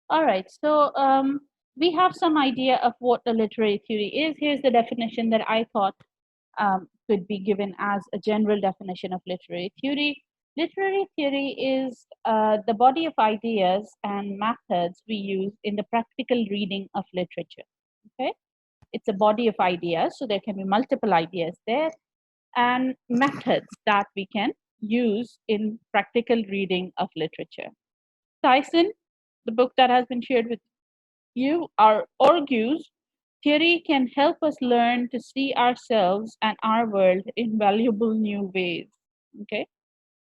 All right, so we have some idea of what a literary theory is. Here's the definition that I thought could be given as a general definition of literary theory. Literary theory is the body of ideas and methods we use in the practical reading of literature. Okay, it's a body of ideas, so there can be multiple ideas there, and methods that we can use in practical reading of literature. Tyson, the book that has been shared with you, argues theory can help us learn to see ourselves and our world in valuable new ways. Okay,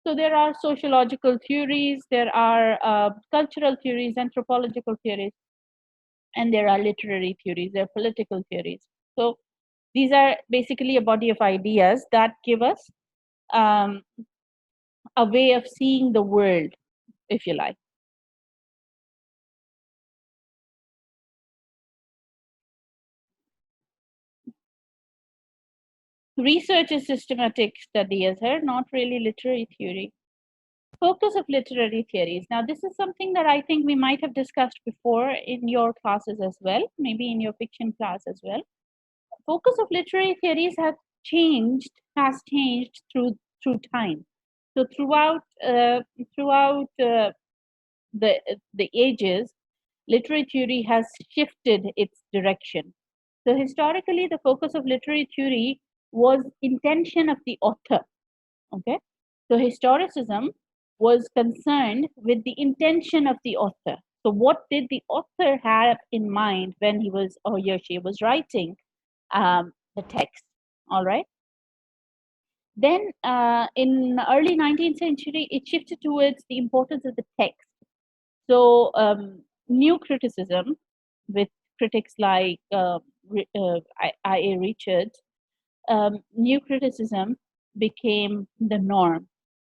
so there are sociological theories, there are cultural theories, anthropological theories, and there are literary theories, there are political theories. So these are basically a body of ideas that give us um, a way of seeing the world, if you like. Research is systematic study as her, not really literary theory. Focus of literary theories. Now, this is something that I think we might have discussed before in your classes as well, maybe in your fiction class as well. Focus of literary theories has changed through time. So throughout the ages, literary theory has shifted its direction. So historically, the focus of literary theory was intention of the author. Okay, so historicism was concerned with the intention of the author. So what did the author have in mind when he was or he or she was writing the text? All right. Then in early 19th century, it shifted towards the importance of the text. So new criticism with critics like I.A. Richards, new criticism became the norm.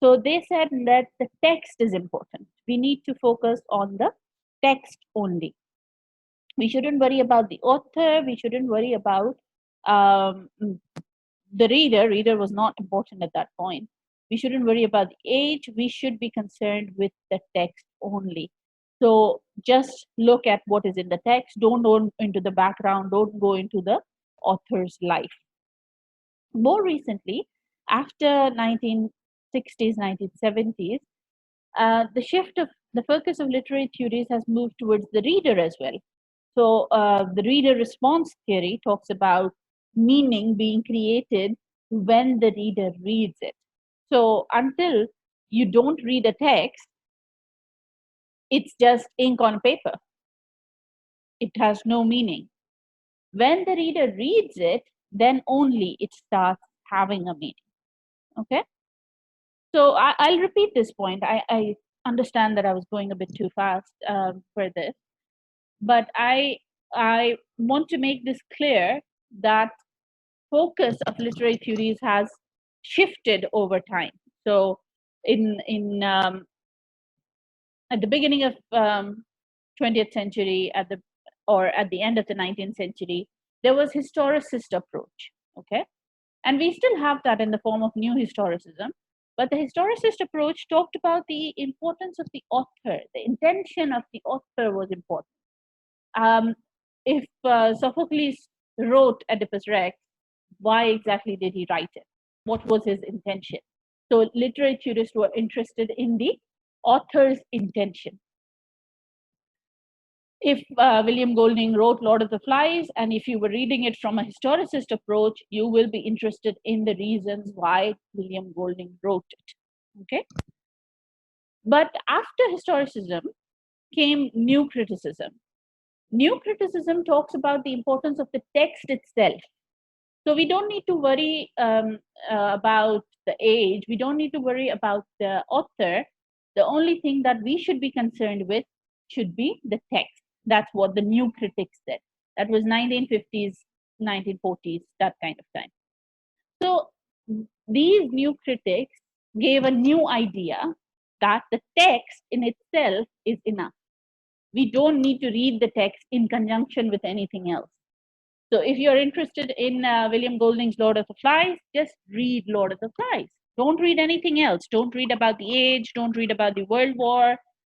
So they said that the text is important. We need to focus on the text only. We shouldn't worry about the author. We shouldn't worry about um, the reader. Reader was not important at that point. We shouldn't worry about the age. We should be concerned with the text only. So just look at what is in the text. Don't go into the background. Don't go into the author's life. More recently, after 1960s, 1970s, the shift of the focus of literary theories has moved towards the reader as well. So the reader response theory talks about meaning being created when the reader reads it. So until you don't read a text, it's just ink on paper. It has no meaning. When the reader reads it, then only it starts having a meaning. Okay. So I'll repeat this point. I understand that I was going a bit too fast for this, but I want to make this clear that focus of literary theories has shifted over time. So in at the beginning of 20th century, at the end of the 19th century, there was historicist approach. Okay, and we still have that in the form of new historicism. But the historicist approach talked about the importance of the author. The intention of the author was important. If Sophocles wrote Oedipus Rex, why exactly did he write it? What was his intention? So literary theorists were interested in the author's intention. If William Golding wrote Lord of the Flies, and if you were reading it from a historicist approach, you will be interested in the reasons why William Golding wrote it. Okay? But after historicism came new criticism. New criticism talks about the importance of the text itself. So we don't need to worry about the age. We don't need to worry about the author. The only thing that we should be concerned with should be the text. That's what the new critics said. That was 1950s, 1940s, that kind of time. So these new critics gave a new idea that the text in itself is enough. We don't need to read the text in conjunction with anything else. So if you're interested in William Golding's Lord of the Flies, just read Lord of the Flies. Don't read anything else. Don't read about the age. Don't read about the World War.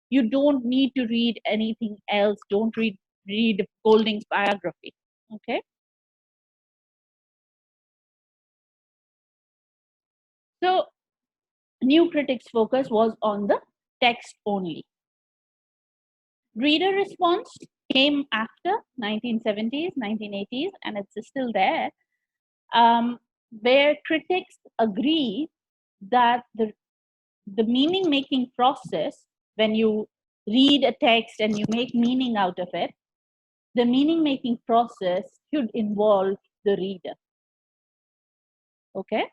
You don't need to read anything else. Don't read Golding's biography. Okay. So new critics' focus was on the text only. Reader response came after 1970s, 1980s, and it's still there, where critics agree that the meaning making process, when you read a text and you make meaning out of it, the meaning making process should involve the reader. Okay?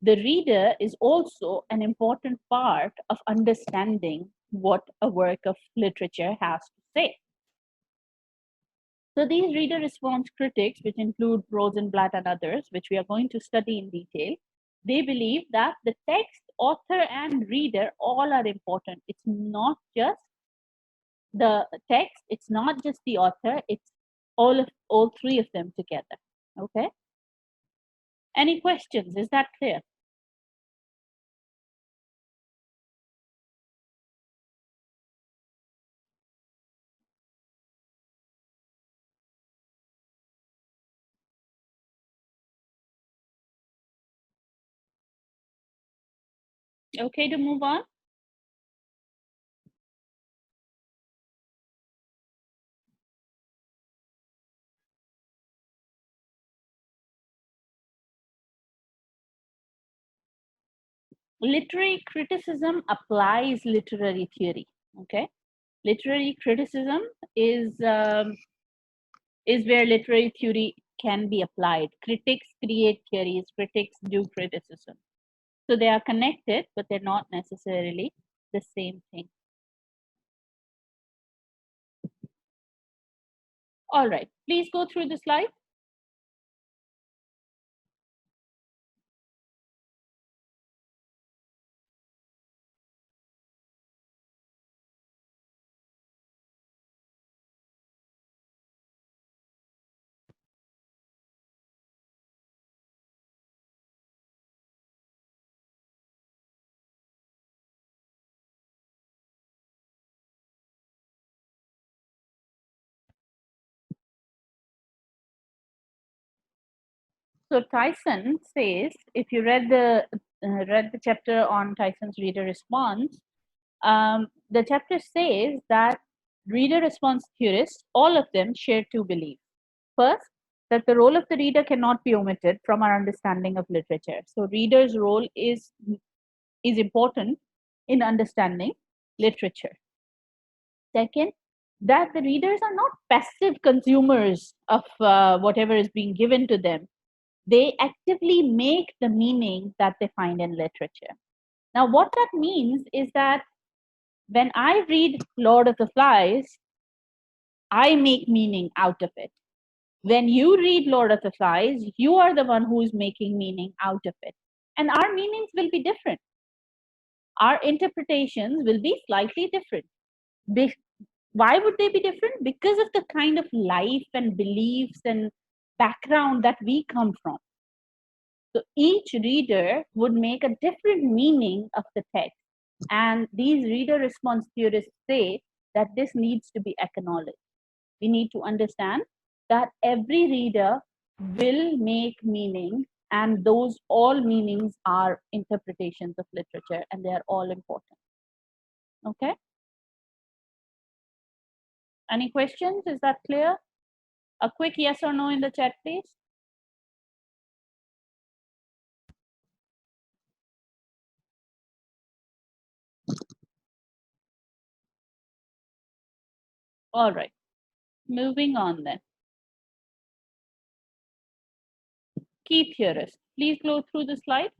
The reader is also an important part of understanding what a work of literature has to say. So these reader response critics, which include Rosenblatt and others, which we are going to study in detail, they believe that the text, author, and reader all are important. It's not just the text, it's not just the author, it's all three of them together. Okay? Any questions? Is that clear? Okay to move on? Literary criticism applies literary theory. Okay, literary criticism is is where literary theory can be applied. Critics create theories, critics do criticism. So they are connected, but they're not necessarily the same thing. All right, please go through the slide. So Tyson says, if you read the chapter on Tyson's reader response, the chapter says that reader response theorists, all of them share two beliefs. First, that the role of the reader cannot be omitted from our understanding of literature. So reader's role is important in understanding literature. Second, that the readers are not passive consumers of whatever is being given to them. They actively make the meaning that they find in literature. Now, what that means is that when I read Lord of the Flies, I make meaning out of it. When you read Lord of the Flies, you are the one who is making meaning out of it. And our meanings will be different. Our interpretations will be slightly different. Why would they be different? Because of the kind of life and beliefs and background that we come from. So each reader would make a different meaning of the text. And these reader response theorists say that this needs to be acknowledged. We need to understand that every reader will make meaning, and those all meanings are interpretations of literature, and they are all important. Okay? Any questions? Is that clear? A quick yes or no in the chat, please. All right. Moving on then. Key theorists. Please go through the slide.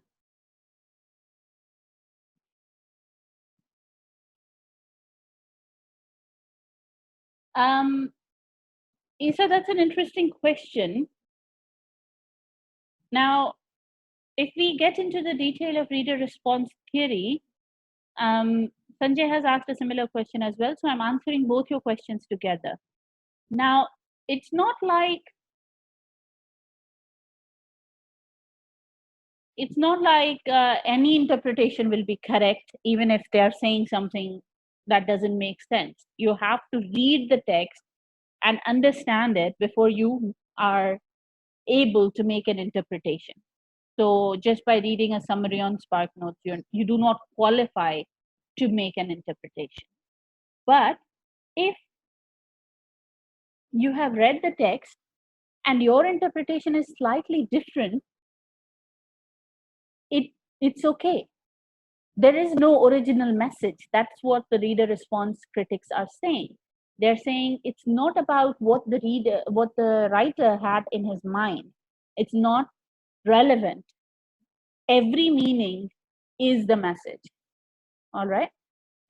Isa, that's an interesting question. Now, if we get into the detail of reader response theory, Sanjay has asked a similar question as well, so I'm answering both your questions together. Now, it's not like any interpretation will be correct, even if they are saying something that doesn't make sense. You have to read the text and understand it before you are able to make an interpretation. So just by reading a summary on Spark Notes, you do not qualify to make an interpretation. But if you have read the text and your interpretation is slightly different, it's okay. There is no original message. That's what the reader response critics are saying. They're saying it's not about what the writer had in his mind. It's not relevant. Every meaning is the message. All right.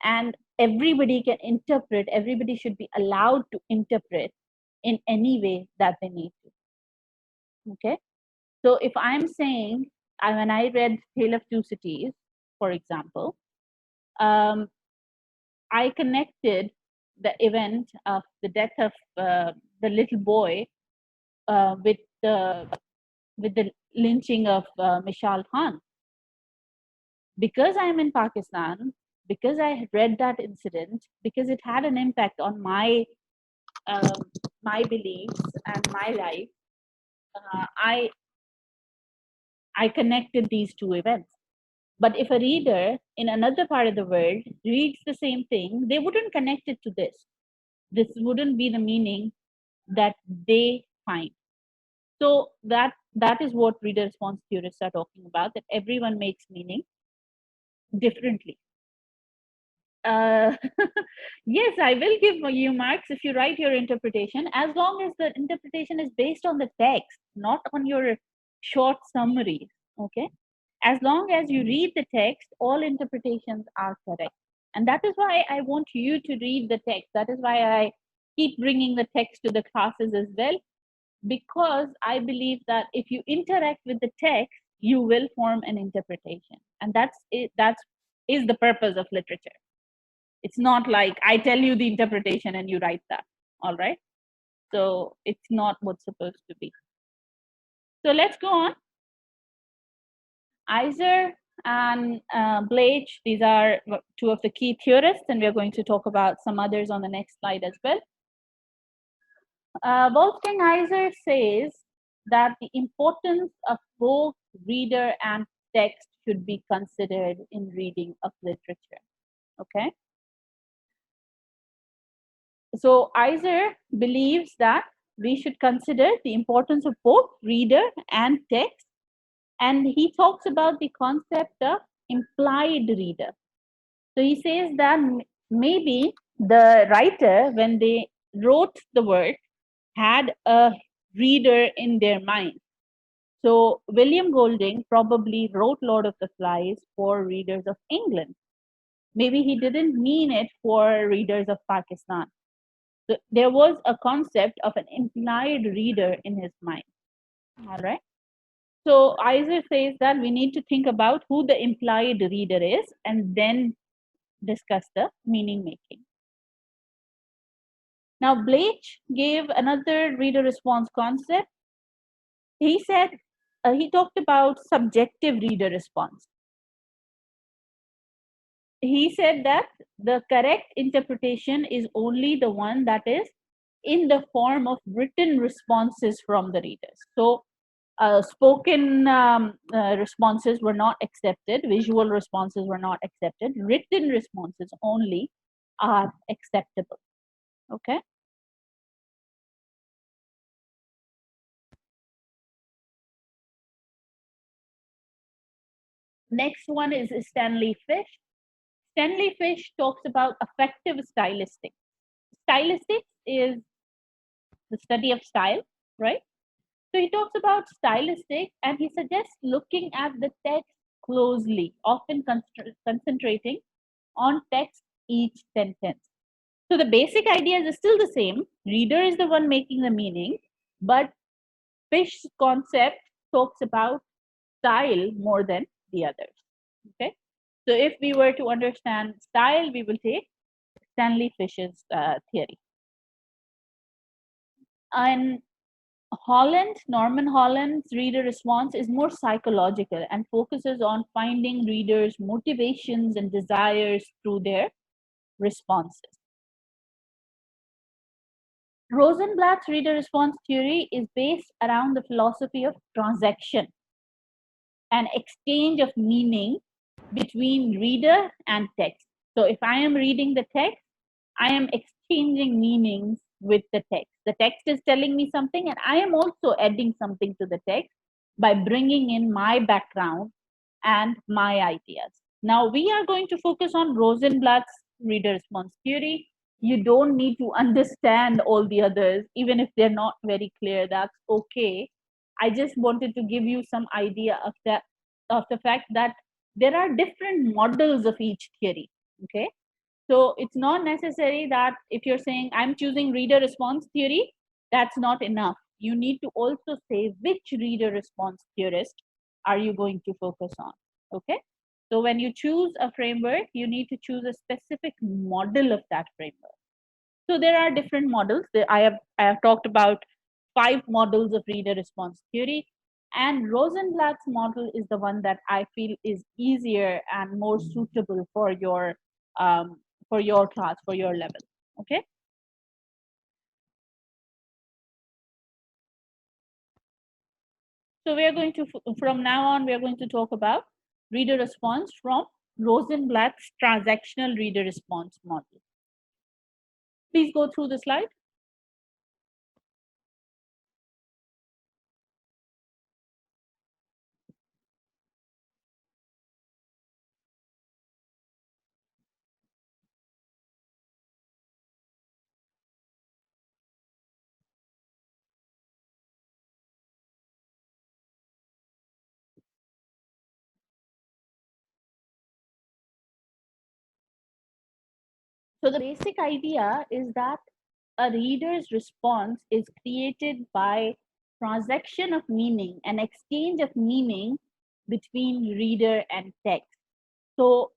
And everybody can interpret, everybody should be allowed to interpret in any way that they need to. Okay. So if I'm saying, when I read Tale of Two Cities, for example, I connected the event of the death of the little boy with the lynching of Mishal Khan. Because I'm in Pakistan, because I had read that incident, because it had an impact on my beliefs and my life, I connected these two events. But if a reader in another part of the world reads the same thing, they wouldn't connect it to this. This wouldn't be the meaning that they find. So that is what reader response theorists are talking about, that everyone makes meaning differently. Uh, yes, I will give you marks if you write your interpretation, as long as the interpretation is based on the text, not on your short summaries. Okay, as long as you read the text, all interpretations are correct. And that is why I want you to read the text. That is why I keep bringing the text to the classes as well, because I believe that if you interact with the text, you will form an interpretation. And that's it. That's is the purpose of literature. It's not like I tell you the interpretation and you write that. All right. So it's not what's supposed to be. So let's go on. Iser and Blage, these are two of the key theorists, and we're going to talk about some others on the next slide as well. Wolfgang Iser says that the importance of both reader and text should be considered in reading of literature. Okay. So Iser believes that we should consider the importance of both reader and text, and he talks about the concept of implied reader. So he says that maybe the writer, when they wrote the work, had a reader in their mind. So William Golding probably wrote Lord of the Flies for readers of England. Maybe he didn't mean it for readers of Pakistan. So there was a concept of an implied reader in his mind. All right. So Iser says that we need to think about who the implied reader is and then discuss the meaning making. Now, Blage gave another reader response concept. He said, he talked about subjective reader response. He said that the correct interpretation is only the one that is in the form of written responses from the readers. So spoken responses were not accepted, visual responses were not accepted, written responses only are acceptable. Okay. Next one is Stanley Fish. Stanley Fish talks about affective stylistics. Stylistics is the study of style, right? So he talks about stylistics and he suggests looking at the text closely, often concentrating on text each sentence. So the basic ideas are still the same. Reader is the one making the meaning, but Fish's concept talks about style more than the others. Okay. So if we were to understand style, we will take Stanley Fish's theory. And Norman Holland's reader response is more psychological and focuses on finding readers' motivations and desires through their responses. Rosenblatt's reader response theory is based around the philosophy of transaction, an exchange of meaning between reader and text. So if I am reading the text, I am exchanging meanings with the text. The text is telling me something, and I am also adding something to the text by bringing in my background and my ideas. Now, we are going to focus on Rosenblatt's reader response theory. You don't need to understand all the others, even if they're not very clear, that's okay. I just wanted to give you some idea of that, of the fact that there are different models of each theory. Okay, so it's not necessary that if you're saying I'm choosing reader response theory, that's not enough. You need to also say which reader response theorist are you going to focus on. Okay, so when you choose a framework, you need to choose a specific model of that framework. So there are different models. I have talked about 5 models of reader response theory, and Rosenblatt's model is the one that I feel is easier and more suitable for your class, for your level. Okay. So we are going to, from now on, we are going to talk about reader response from Rosenblatt's transactional reader response model. Please go through the slide. So the basic idea is that a reader's response is created by transaction of meaning, an exchange of meaning between reader and text. So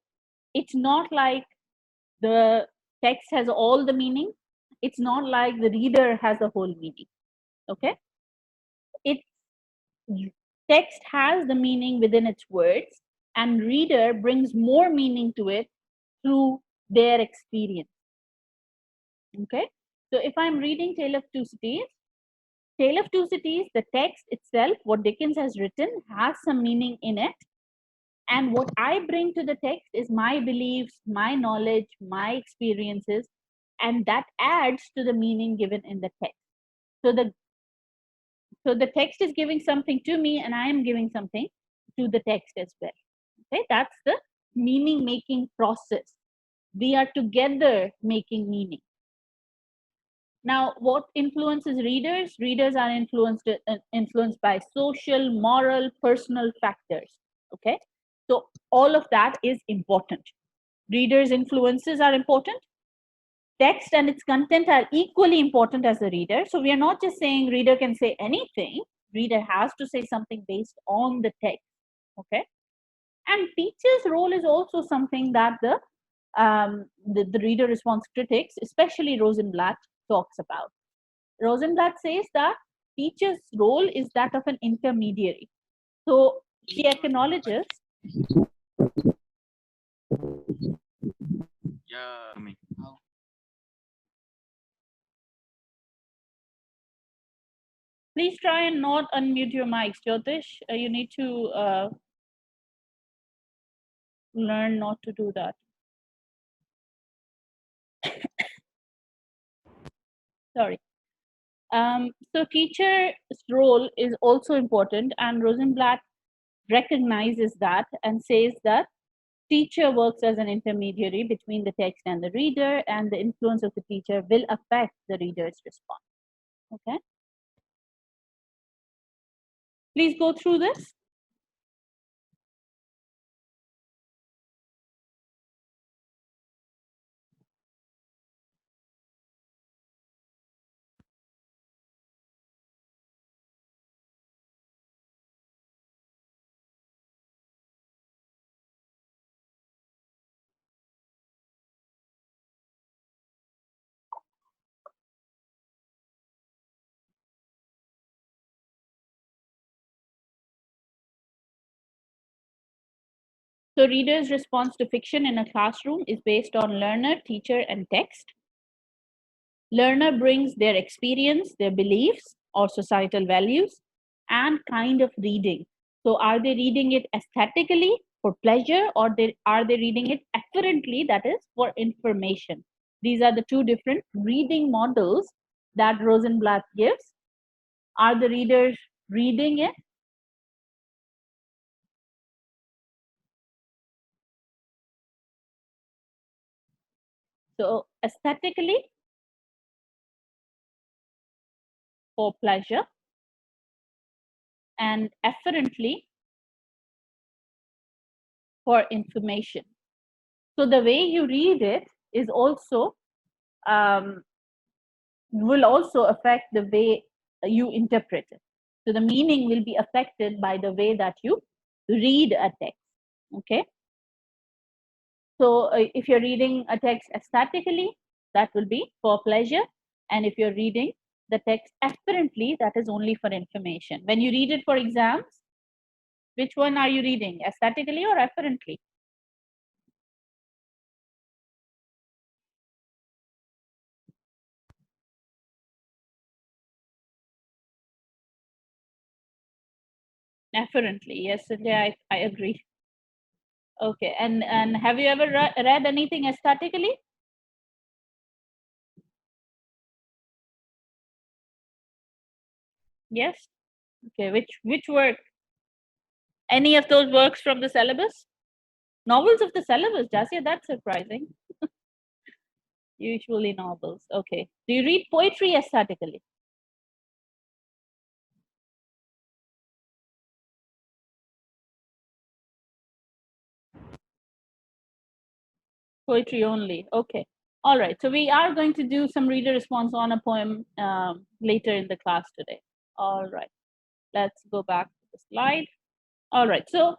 it's not like the text has all the meaning. It's not like the reader has the whole meaning. Okay, it text has the meaning within its words, and reader brings more meaning to it through their experience. Okay, so if I'm reading Tale of Two Cities, Tale of Two Cities, the text itself, what Dickens has written, has some meaning in it. And what I bring to the text is my beliefs, my knowledge, my experiences, and that adds to the meaning given in the text. So the text is giving something to me, and I am giving something to the text as well. Okay, that's the meaning making process. We are together making meaning. Now, what influences readers? Readers are influenced by social, moral, personal factors. Okay, so all of that is important. Readers' influences are important. Text and its content are equally important as the reader. So we are not just saying reader can say anything. Reader has to say something based on the text. Okay, and teacher's role is also something that the reader response critics, especially Rosenblatt, talks about. Rosenblatt says that teacher's role is that of an intermediary. So she acknowledges. Yeah, me. Please try and not unmute your mics, Jyotish. You need to learn not to do that. Sorry. So teacher's role is also important, and Rosenblatt recognizes that and says that teacher works as an intermediary between the text and the reader, and the influence of the teacher will affect the reader's response. Okay. Please go through this. So readers' response to fiction in a classroom is based on learner, teacher, and text. Learner brings their experience, their beliefs, or societal values, and kind of reading. So are they reading it aesthetically for pleasure, or are they reading it afferently, that is, for information? These are the two different reading models that Rosenblatt gives. Are the readers reading it? So aesthetically, for pleasure, and afferently for information. So the way you read it is also um, will also affect the way you interpret it. So the meaning will be affected by the way that you read a text. Okay. So if you're reading a text aesthetically, that will be for pleasure, and if you're reading the text afferently, that is only for information. When you read it for exams, which one are you reading, aesthetically or afferently? Afferently, yes, Sanjay, I agree. Okay, and have you ever read anything aesthetically? Yes. Okay, which work? Any of those works from the syllabus? Novels of the syllabus, Jasya, that's surprising. Usually novels. Okay. Do you read poetry aesthetically? Poetry only. Okay. All right. So we are going to do some reader response on a poem later in the class today. All right. Let's go back to the slide. All right. So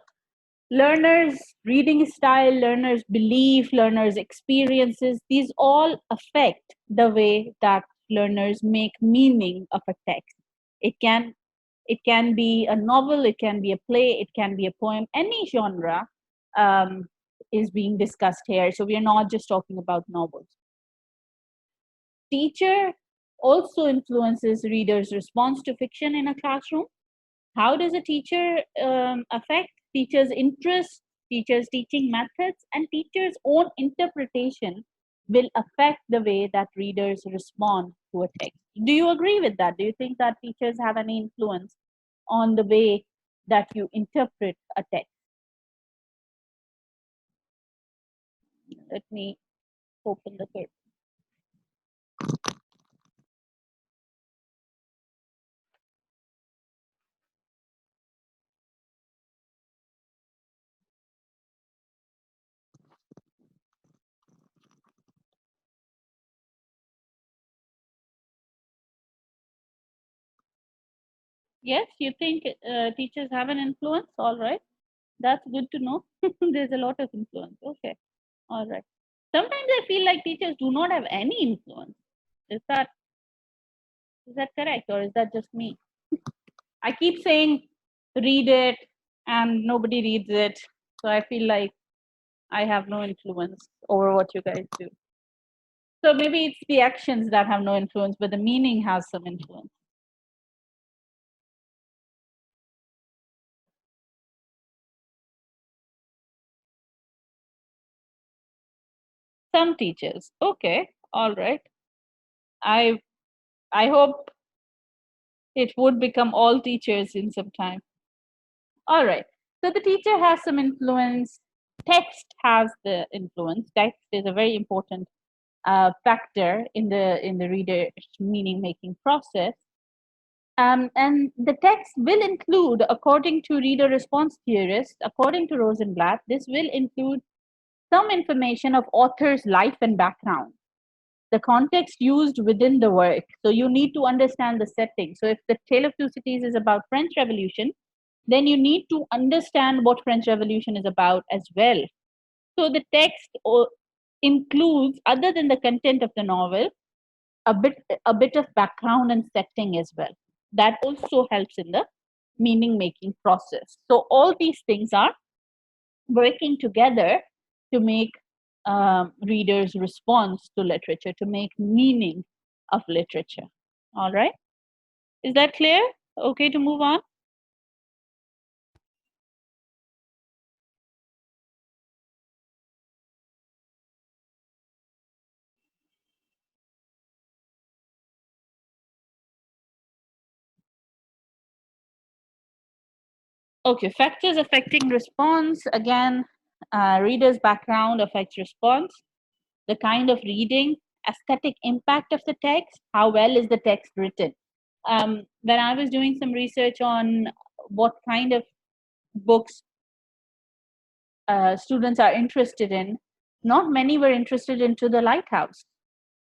learners' reading style, learners' belief, learners' experiences, these all affect the way that learners make meaning of a text. It can be a novel, it can be a play, it can be a poem, any genre um, is being discussed here. So we are not just talking about novels. Teacher also influences readers' response to fiction in a classroom. How does a teacher affect teachers' interests, teachers' teaching methods, and teachers' own interpretation will affect the way that readers respond to a text. Do you agree with that? Do you think that teachers have any influence on the way that you interpret a text? Let me open the curtain. Yes, you think teachers have an influence? All right. That's good to know. There's a lot of influence. Okay. All right. Sometimes I feel like teachers do not have any influence. Is that is that correct, or is that just me? I keep saying read it and nobody reads it. So I feel like I have no influence over what you guys do. So maybe it's the actions that have no influence, but the meaning has some influence. Some teachers. Okay. All right. I I hope it would become all teachers in some time. All right. So the teacher has some influence. Text has the influence. Text is a very important factor in the reader's meaning making process. And the text will include, according to reader response theorists, according to Rosenblatt, this will include some information of author's life and background, the context used within the work. So you need to understand the setting. So if the Tale of Two Cities is about French Revolution, then you need to understand what French Revolution is about as well. So the text includes, other than the content of the novel, a bit of background and setting as well. That also helps in the meaning making process. So all these things are working together to make readers' response to literature, to make meaning of literature. All right. Is that clear? Okay to move on? Okay, factors affecting response. Again, reader's background affects response, the kind of reading, aesthetic impact of the text, how well is the text written. When I was doing some research on what kind of books students are interested in, not many were interested in To the Lighthouse.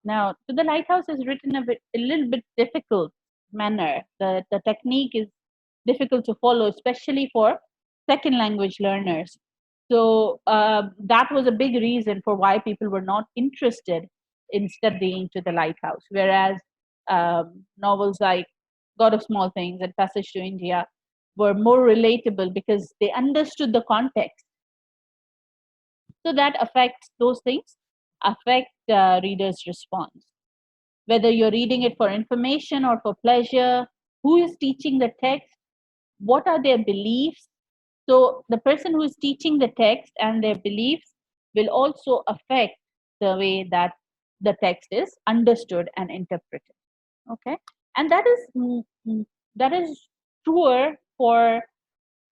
Now, To the Lighthouse is written a little bit difficult manner. The technique is difficult to follow, especially for second language learners. So that was a big reason for why people were not interested in studying To the Lighthouse. Whereas novels like God of Small Things and Passage to India were more relatable because they understood the context. So that affects those things, affect readers' response. Whether you're reading it for information or for pleasure, who is teaching the text, what are their beliefs. So the person who is teaching the text and their beliefs will also affect the way that the text is understood and interpreted. Okay, and that is truer for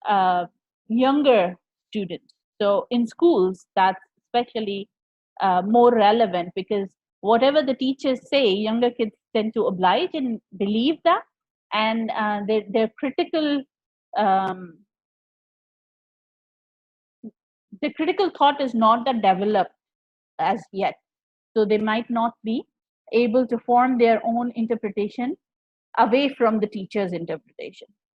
uh, younger students. So in schools, that's especially more relevant because whatever the teachers say, younger kids tend to oblige and believe that, and their critical um, the critical thought is not that developed as yet. So they might not be able to form their own interpretation away from the teacher's interpretation.